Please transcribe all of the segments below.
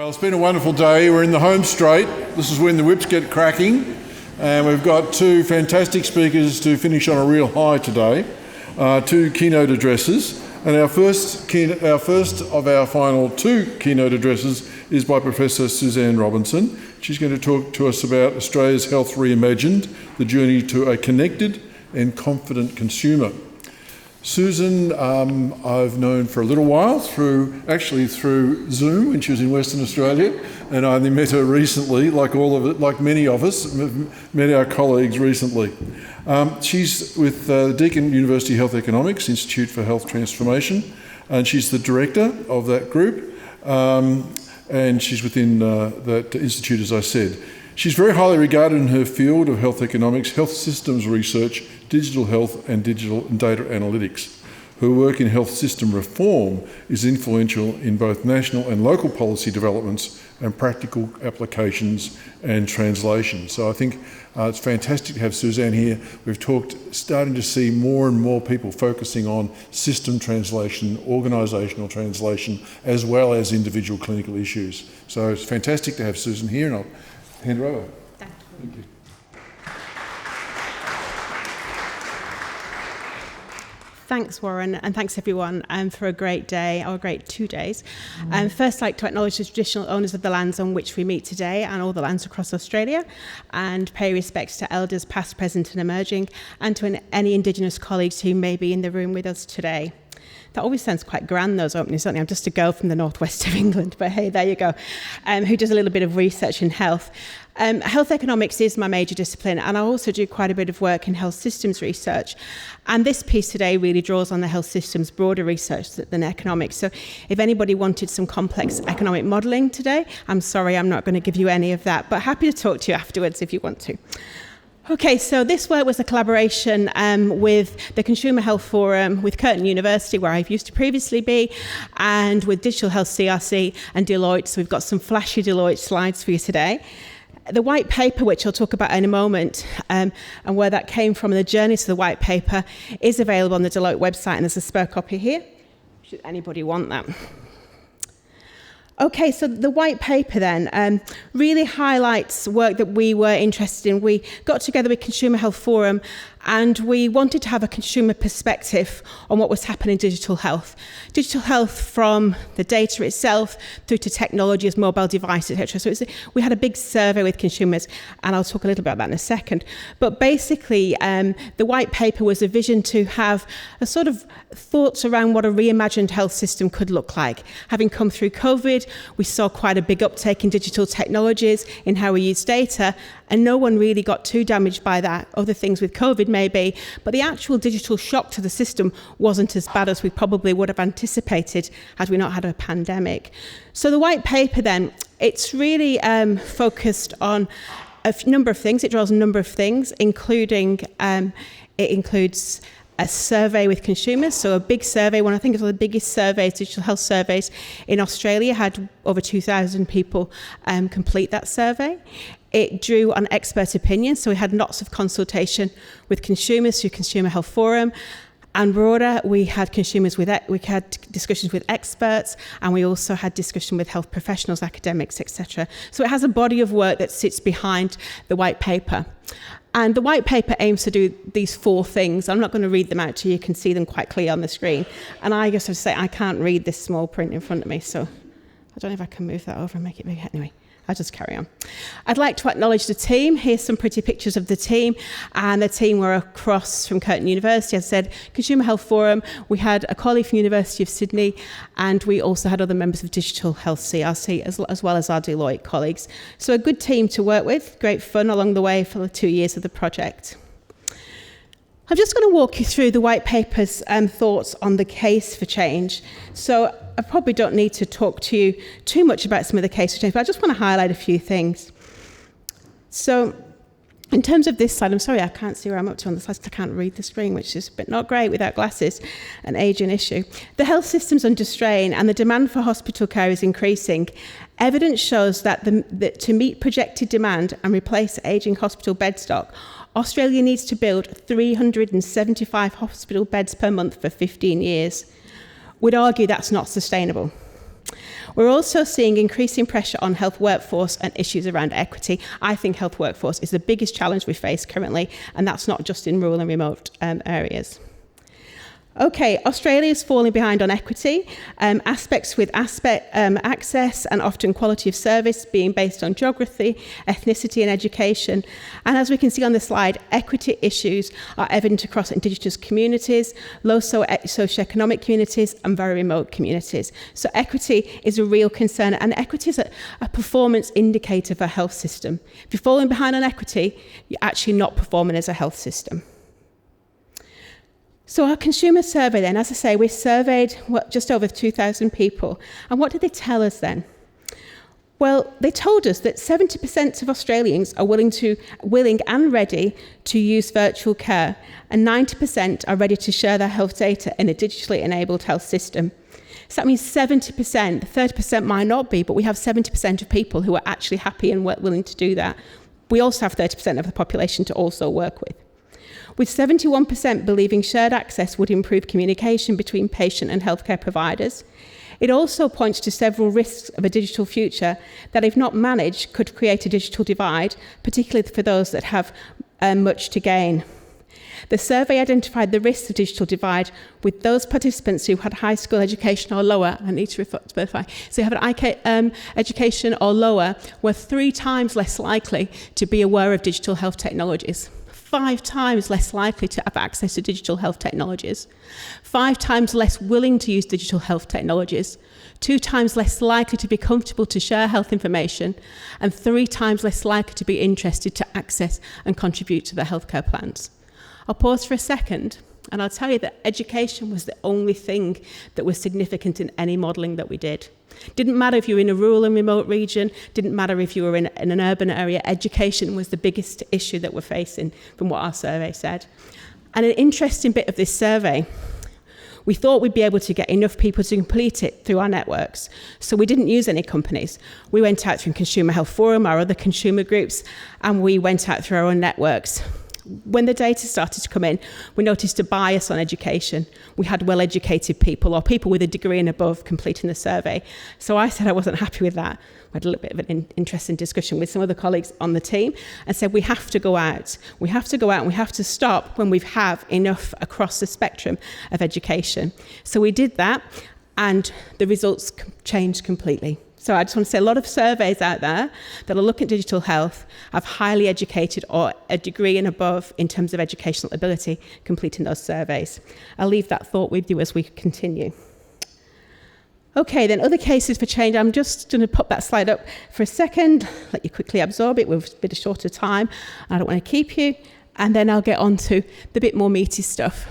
Well, it's been a wonderful day. We're in the home straight. This is when the whips get cracking. And we've got two fantastic speakers to finish on a real high today, two keynote addresses. And our first of our final two keynote addresses is by Professor Suzanne Robinson. She's going to talk to us about Australia's Health Reimagined, the journey to a connected and confident consumer. Susan, I've known for a little while through Zoom when she was in Western Australia, and I only met her recently, like many of us, met our colleagues recently. She's with the Deakin University Health Economics Institute for Health Transformation, and she's the director of that group, and she's within that institute, as I said. She's very highly regarded in her field of health economics, health systems research, digital health and digital and data analytics. Her work in health system reform is influential in both national and local policy developments and practical applications and translation. So I think it's fantastic to have Suzanne here. We've starting to see more and more people focusing on system translation, organisational translation, as well as individual clinical issues. So it's fantastic to have Susan here, and I'll hand her over. Thank you. Thanks, Warren, and thanks everyone for a great day, or a great 2 days. First, I'd like to acknowledge the traditional owners of the lands on which we meet today and all the lands across Australia, and pay respects to elders past, present and emerging, and to any Indigenous colleagues who may be in the room with us today. That always sounds quite grand, those openings, don't they? I'm just a girl from the northwest of England, but hey, there you go, who does a little bit of research in health. Health economics is my major discipline, and I also do quite a bit of work in health systems research. And this piece today really draws on the health systems broader research than economics. So if anybody wanted some complex economic modelling today, I'm sorry, I'm not going to give you any of that, but happy to talk to you afterwards if you want to. Okay, so this work was a collaboration with the Consumer Health Forum, with Curtin University, where I've used to previously be, and with Digital Health CRC and Deloitte. So we've got some flashy Deloitte slides for you today. The white paper, which I'll talk about in a moment, and where that came from, and the journey to the white paper, is available on the Deloitte website, and there's a spare copy here, should anybody want that. Okay, so the white paper then really highlights work that we were interested in. We got together with Consumer Health Forum, and we wanted to have a consumer perspective on what was happening in digital health. Digital health, from the data itself through to technology as mobile devices, etc. So we had a big survey with consumers, and I'll talk a little bit about that in a second. But basically, the white paper was a vision to have a sort of thoughts around what a reimagined health system could look like. Having come through COVID, we saw quite a big uptake in digital technologies, in how we use data, and no one really got too damaged by that. Other things with COVID maybe, but the actual digital shock to the system wasn't as bad as we probably would have anticipated had we not had a pandemic. So the white paper then, it's really focused on a number of things. It draws a number of things, including, it includes a survey with consumers, so a big survey, one I think is one of the biggest surveys, digital health surveys in Australia, had over 2,000 people complete that survey. It drew on expert opinion, so we had lots of consultation with consumers through Consumer Health Forum, and broader, we had discussions with experts, and we also had discussion with health professionals, academics, etc. So it has a body of work that sits behind the white paper. And the white paper aims to do these 4 things. I'm not going to read them out to you. You can see them quite clear on the screen. And I just have to say, I can't read this small print in front of me, so I don't know if I can move that over and make it bigger. Anyway, I'll just carry on. I'd like to acknowledge the team. Here's some pretty pictures of the team. And the team were across from Curtin University. As I said, Consumer Health Forum. We had a colleague from the University of Sydney, and we also had other members of Digital Health CRC, as well as our Deloitte colleagues. So a good team to work with. Great fun along the way for the 2 years of the project. I'm just going to walk you through the white paper's thoughts on the case for change. So I probably don't need to talk to you too much about some of the case for change, but I just want to highlight a few things. So in terms of this slide, I'm sorry I can't see where I'm up to on the slides because I can't read the screen, which is a bit not great without glasses, an aging issue. The health system's under strain and the demand for hospital care is increasing. Evidence shows that to meet projected demand and replace aging hospital bed stock, Australia needs to build 375 hospital beds per month for 15 years. We'd argue that's not sustainable. We're also seeing increasing pressure on health workforce and issues around equity. I think health workforce is the biggest challenge we face currently, and that's not just in rural and remote areas. Okay, Australia is falling behind on equity, aspects with access and often quality of service being based on geography, ethnicity and education. And as we can see on the slide, equity issues are evident across Indigenous communities, low socioeconomic communities and very remote communities. So equity is a real concern, and equity is a performance indicator for a health system. If you're falling behind on equity, you're actually not performing as a health system. So our consumer survey then, as I say, we surveyed just over 2,000 people. And what did they tell us then? Well, they told us that 70% of Australians are willing and ready to use virtual care, and 90% are ready to share their health data in a digitally enabled health system. So that means 70%, 30% might not be, but we have 70% of people who are actually happy and willing to do that. We also have 30% of the population to also work with. With 71% believing shared access would improve communication between patient and healthcare providers. It also points to several risks of a digital future that, if not managed, could create a digital divide, particularly for those that have much to gain. The survey identified the risks of digital divide with those participants who had high school education or lower. I need to verify. So, who have an education or lower were 3 times less likely to be aware of digital health technologies. 5 times less likely to have access to digital health technologies, 5 times less willing to use digital health technologies, 2 times less likely to be comfortable to share health information, and 3 times less likely to be interested to access and contribute to their healthcare plans. I'll pause for a second, and I'll tell you that education was the only thing that was significant in any modelling that we did. Didn't matter if you were in a rural and remote region, didn't matter if you were in an urban area, education was the biggest issue that we're facing from what our survey said. And an interesting bit of this survey, we thought we'd be able to get enough people to complete it through our networks. So we didn't use any companies. We went out through Consumer Health Forum, our other consumer groups, and we went out through our own networks. When the data started to come in, we noticed a bias on education. We had well-educated people or people with a degree and above completing the survey. So I said I wasn't happy with that. We had a little bit of an interesting discussion with some other colleagues on the team and said we have to go out. We have to go out and we have to stop when we have enough across the spectrum of education. So we did that, and the results changed completely. So I just want to say a lot of surveys out there that are looking at digital health have highly educated or a degree and above in terms of educational ability completing those surveys. I'll leave that thought with you as we continue. Okay, then other cases for change. I'm just going to pop that slide up for a second, let you quickly absorb it with a bit of shorter time. I don't want to keep you. And then I'll get on to the bit more meaty stuff.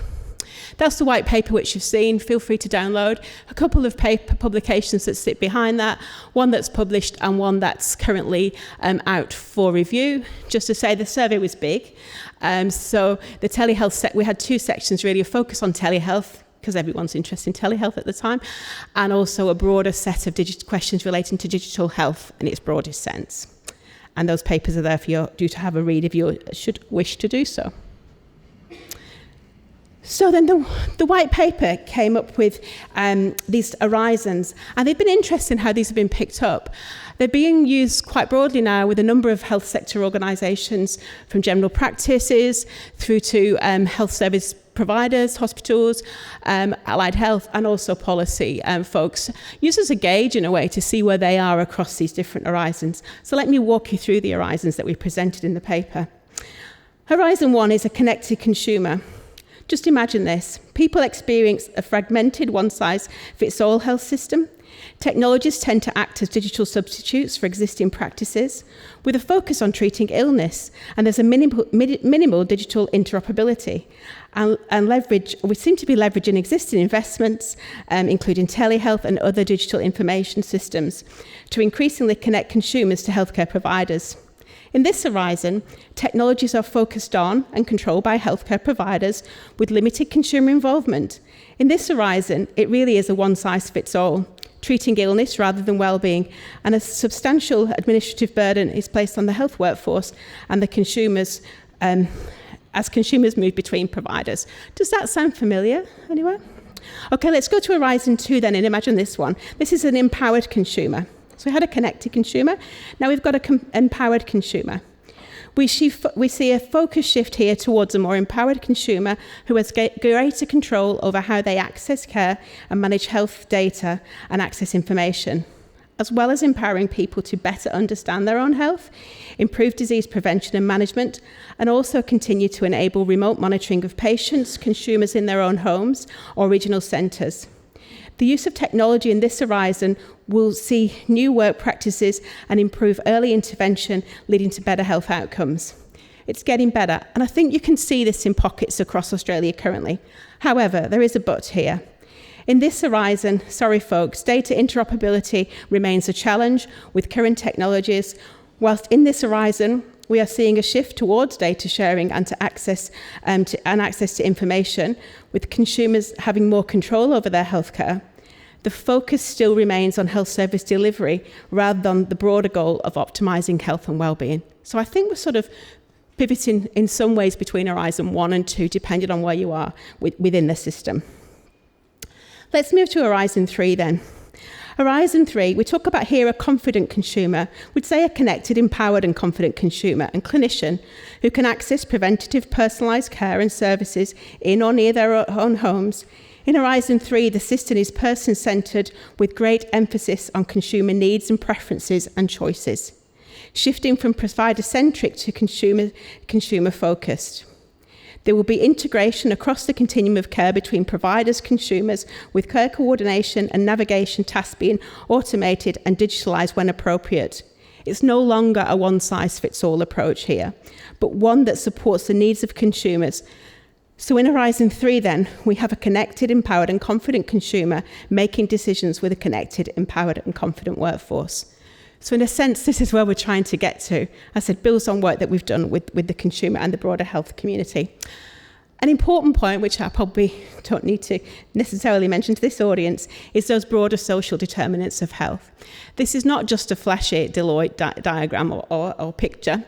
That's the white paper which you've seen. Feel free to download. A couple of paper publications that sit behind that, one that's published and one that's currently out for review. Just to say the survey was big. So the telehealth, we had 2 sections really, a focus on telehealth, because everyone's interested in telehealth at the time, and also a broader set of questions relating to digital health in its broadest sense. And those papers are there for you to have a read if you should wish to do so. So then the white paper came up with these horizons, and they've been interested in how these have been picked up. They're being used quite broadly now with a number of health sector organisations, from general practices through to health service providers, hospitals, allied health, and also policy folks. Used as a gauge in a way to see where they are across these different horizons. So let me walk you through the horizons that we presented in the paper. Horizon 1 is a connected consumer. Just imagine this. People experience a fragmented one-size-fits-all health system. Technologies tend to act as digital substitutes for existing practices, with a focus on treating illness, and there's a minimal digital interoperability. And leverage, we seem to be leveraging existing investments, including telehealth and other digital information systems, to increasingly connect consumers to healthcare providers. In this horizon, technologies are focused on and controlled by healthcare providers with limited consumer involvement. In this horizon, it really is a one-size-fits-all, treating illness rather than well-being, and a substantial administrative burden is placed on the health workforce and the consumers as consumers move between providers. Does that sound familiar anywhere? Okay, let's go to Horizon 2 then, and imagine this one. This is an empowered consumer. So we had a connected consumer. Now we've got an empowered consumer. We see a focus shift here towards a more empowered consumer who has greater control over how they access care and manage health data and access information, as well as empowering people to better understand their own health, improve disease prevention and management, and also continue to enable remote monitoring of patients, consumers in their own homes or regional centres. The use of technology in this horizon will see new work practices and improve early intervention, leading to better health outcomes. It's getting better, and I think you can see this in pockets across Australia currently. However, there is a but here. In this horizon, sorry folks, data interoperability remains a challenge with current technologies, whilst in this horizon, we are seeing a shift towards data sharing and access to information, with consumers having more control over their healthcare. The focus still remains on health service delivery rather than the broader goal of optimising health and wellbeing. So I think we're sort of pivoting in some ways between Horizon 1 and 2, depending on where you are within the system. Let's move to Horizon 3 then. Horizon 3, we talk about here a confident consumer. We'd say a connected, empowered and confident consumer and clinician who can access preventative personalised care and services in or near their own homes. In Horizon 3, the system is person-centred with great emphasis on consumer needs and preferences and choices, shifting from provider-centric to consumer-focused. There will be integration across the continuum of care between providers, consumers, with care coordination and navigation tasks being automated and digitalised when appropriate. It's no longer a one-size-fits-all approach here, but one that supports the needs of consumers. So in Horizon 3 then, we have a connected, empowered and confident consumer making decisions with a connected, empowered and confident workforce. So in a sense, this is where we're trying to get to. I said, builds on work that we've done with the consumer and the broader health community. An important point, which I probably don't need to necessarily mention to this audience, is those broader social determinants of health. This is not just a flashy Deloitte diagram or picture.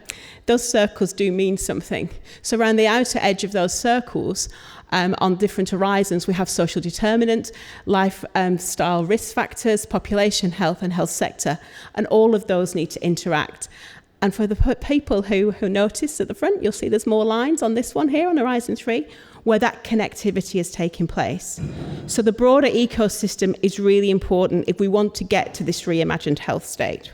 Those circles do mean something. So around the outer edge of those circles, on different horizons, we have social determinant, lifestyle risk factors, population health and health sector, and all of those need to interact. And for the people who notice at the front, you'll see there's more lines on this one here on Horizon 3, where that connectivity is taking place. So the broader ecosystem is really important if we want to get to this reimagined health state.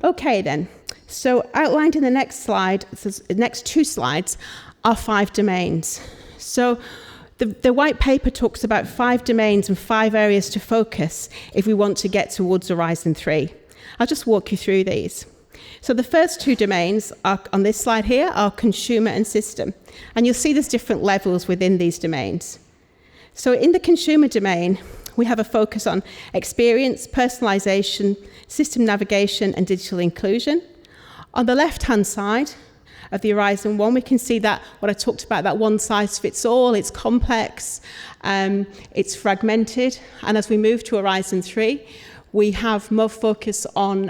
Okay then, so outlined in the next slide, the next two slides, are 5 domains. So the white paper talks about 5 domains and 5 areas to focus if we want to get towards Horizon 3. I'll just walk you through these. So the first 2 domains are, on this slide here, are consumer and system. And you'll see there's different levels within these domains. So in the consumer domain, we have a focus on experience, personalisation, system navigation and digital inclusion. On the left-hand side of the Horizon 1, we can see that what I talked about, that one size fits all, it's complex, it's fragmented. And as we move to Horizon 3, we have more focus on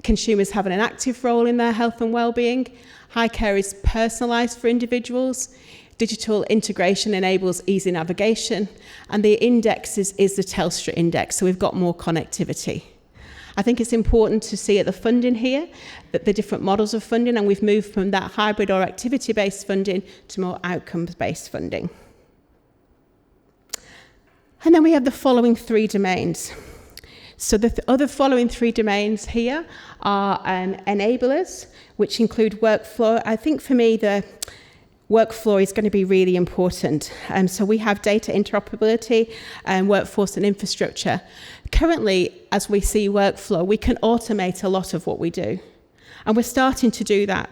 consumers having an active role in their health and well-being. High care is personalised for individuals. Digital integration enables easy navigation. And the index is the Telstra index, so we've got more connectivity. I think it's important to see at the funding here that the different models of funding, and we've moved from that hybrid or activity-based funding to more outcomes-based funding. And then we have the following 3 domains. So the other following 3 domains here are enablers, which include workflow. I think for me, the workflow is going to be really important. So we have data interoperability, workforce and infrastructure. Currently, as we see workflow, we can automate a lot of what we do. And we're starting to do that.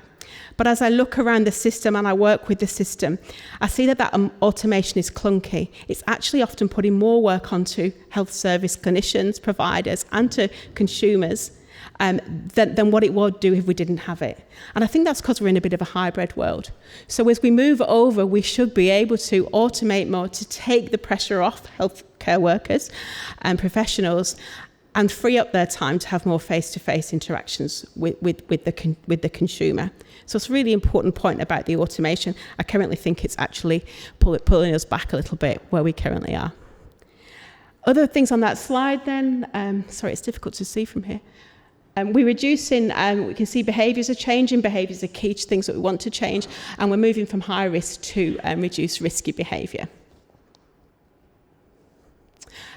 But as I look around the system and I work with the system, I see that automation is clunky. It's actually often putting more work onto health service clinicians, providers, and to consumers than what it would do if we didn't have it. And I think that's because we're in a bit of a hybrid world. So as we move over, we should be able to automate more to take the pressure off healthcare workers and professionals and free up their time to have more face-to-face interactions with the consumer. So it's a really important point about the automation. I currently think it's actually pulling us back a little bit where we currently are. Other things on that slide then, sorry, it's difficult to see from here. We're reducing, we can see behaviours are changing, behaviours are key to things that we want to change, and we're moving from high risk to reduced risky behaviour.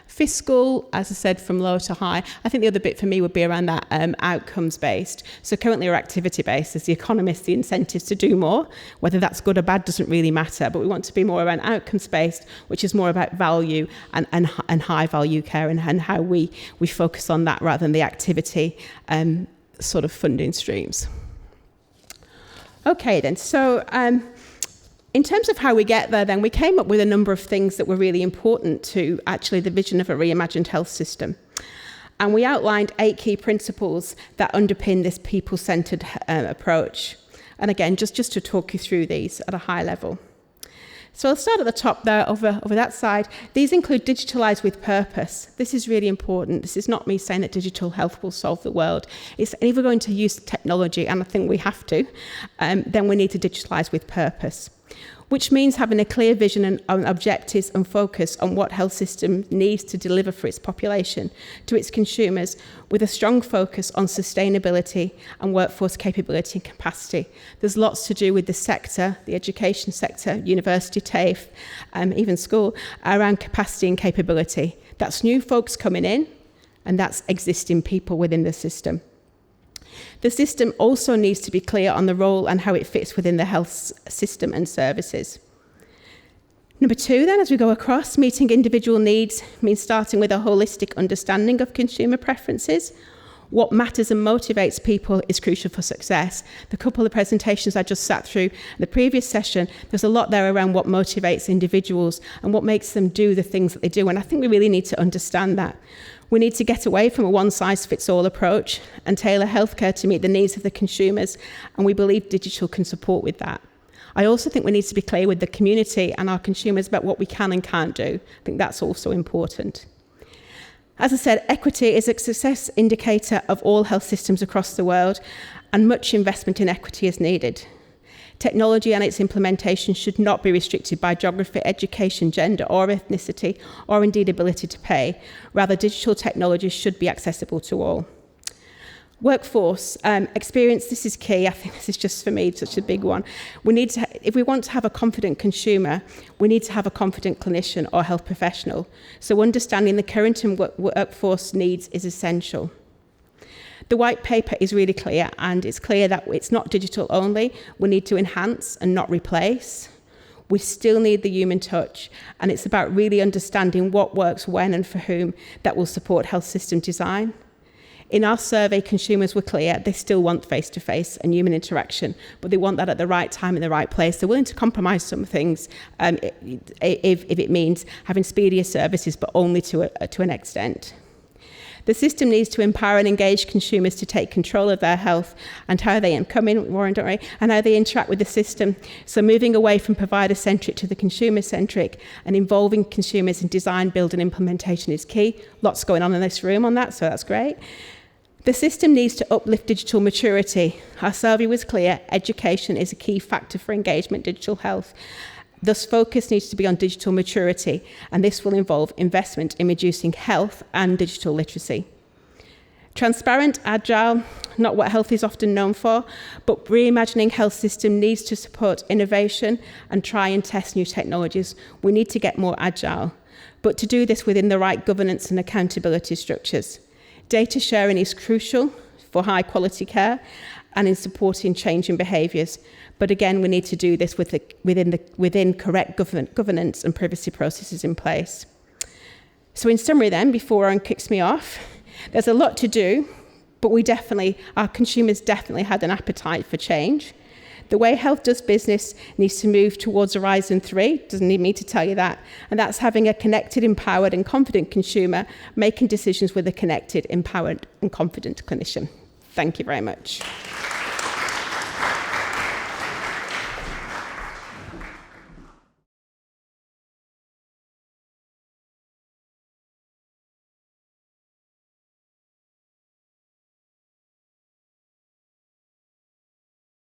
Fiscal, as I said, from low to high. I think the other bit for me would be around that outcomes-based. So currently we're activity-based. As the economists, the incentives to do more, whether that's good or bad doesn't really matter, but we want to be more around outcomes-based, which is more about value and high-value care and how we focus on that rather than the activity sort of funding streams. Okay then, so in terms of how we get there, then, we came up with a number of things that were really important to actually the vision of a reimagined health system. And we outlined 8 key principles that underpin this people-centred approach. And again, just to talk you through these at a high level. So I'll start at the top there, over that side. These include digitalise with purpose. This is really important. This is not me saying that digital health will solve the world. It's if we're going to use technology, and I think we have to, then we need to digitalise with purpose, which means having a clear vision and objectives and focus on what health system needs to deliver for its population, to its consumers, with a strong focus on sustainability and workforce capability and capacity. There's lots to do with the sector, the education sector, university, TAFE, even school, around capacity and capability. That's new folks coming in, and that's existing people within the system. The system also needs to be clear on the role and how it fits within the health system and services. Number 2, then, as we go across, meeting individual needs means starting with a holistic understanding of consumer preferences. What matters and motivates people is crucial for success. The couple of presentations I just sat through in the previous session, there's a lot there around what motivates individuals and what makes them do the things that they do. And I think we really need to understand that. We need to get away from a one-size-fits-all approach and tailor healthcare to meet the needs of the consumers, and we believe digital can support with that. I also think we need to be clear with the community and our consumers about what we can and can't do. I think that's also important. As I said, equity is a success indicator of all health systems across the world, and much investment in equity is needed. Technology and its implementation should not be restricted by geography, education, gender, or ethnicity, or indeed ability to pay. Rather, digital technologies should be accessible to all. Workforce experience, this is key. I think this is just, for me, such a big one. We need to, if we want to have a confident consumer, we need to have a confident clinician or health professional. So understanding the current workforce needs is essential. The white paper is really clear, and it's clear that it's not digital only. We need to enhance and not replace. We still need the human touch, and it's about really understanding what works when and for whom that will support health system design. In our survey, consumers were clear. They still want face-to-face and human interaction, but they want that at the right time in the right place. They're willing to compromise some things if it means having speedier services, but only to an extent. The system needs to empower and engage consumers to take control of their health and how they come in, Warren, don't worry, and how they interact with the system. So moving away from provider-centric to the consumer-centric and involving consumers in design, build and implementation is key. Lots going on in this room on that, so that's great. The system needs to uplift digital maturity. Our survey was clear, education is a key factor for engagement in digital health. Thus, focus needs to be on digital maturity, and this will involve investment in reducing health and digital literacy. Transparent, agile, not what health is often known for, but reimagining health system needs to support innovation and try and test new technologies. We need to get more agile, but to do this within the right governance and accountability structures. Data sharing is crucial for high quality care and in supporting change in behaviours. But again, we need to do this within correct governance and privacy processes in place. So in summary then, before Aaron kicks me off, there's a lot to do, but our consumers definitely had an appetite for change. The way health does business needs to move towards Horizon 3, doesn't need me to tell you that, and that's having a connected, empowered and confident consumer making decisions with a connected, empowered and confident clinician. Thank you very much.